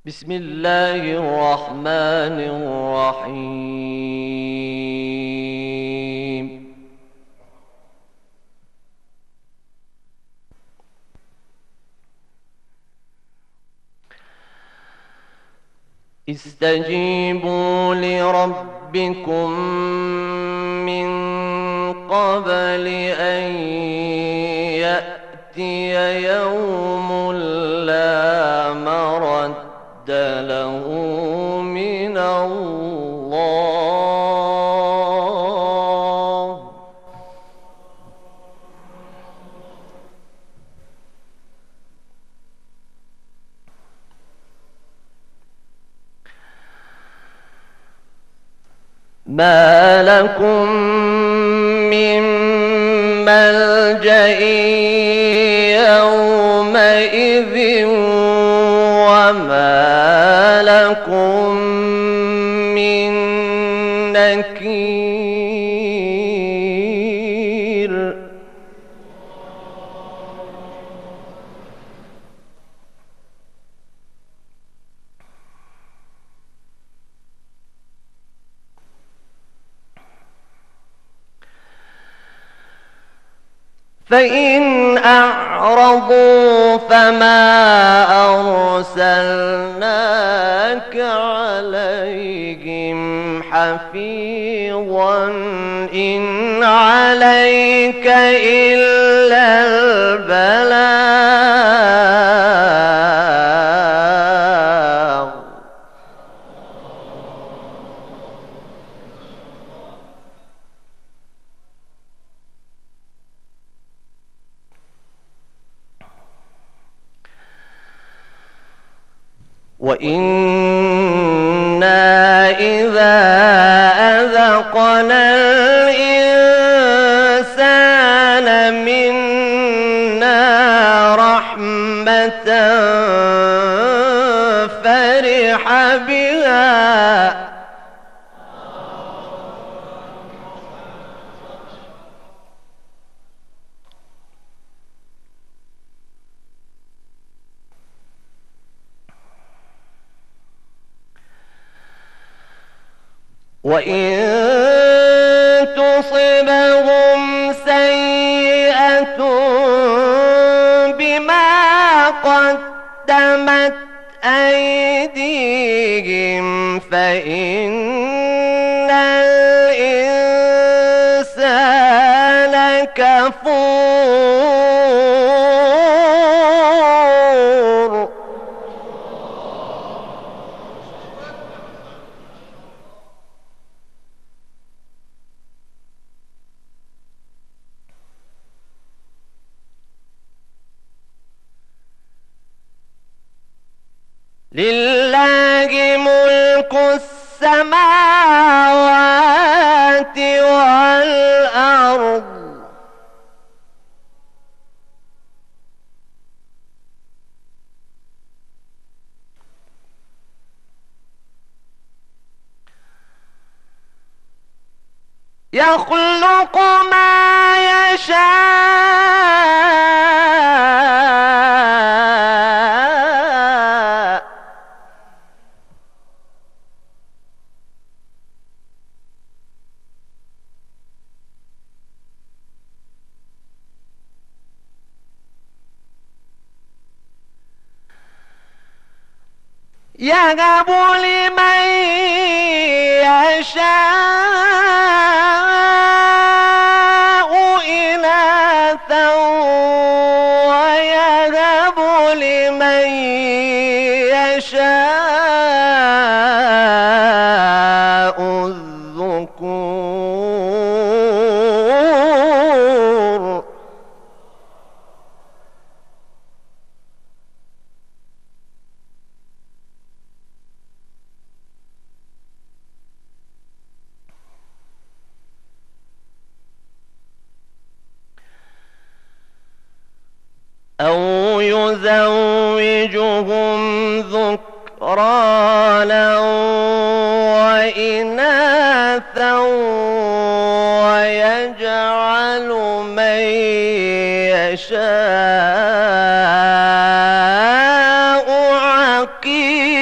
بسم الله الرحمن الرحيم. استجيبوا لربكم من قبل أن يأتي يوم لا مرد له من الله. ما لكم من ملجأ يومئذ وما لكم من نكير. فإن أعرضوا فما أرسلناك عليهم حفيظا إن عليك إلا البلاغ. وإنا إذا أذقنا الإنسان منا رحمة فرح بها وإن تصبهم سيئة بما قدمت أيديهم فإن الإنسان كفور. لله ملك السماوات والأرض يخلق ما يشاء يهب لمن يشاء إناثا ويهب لمن يشاء الذكور. أو يزوجهم ذكرانا وإناثا ويجعل من يشاء عقيما.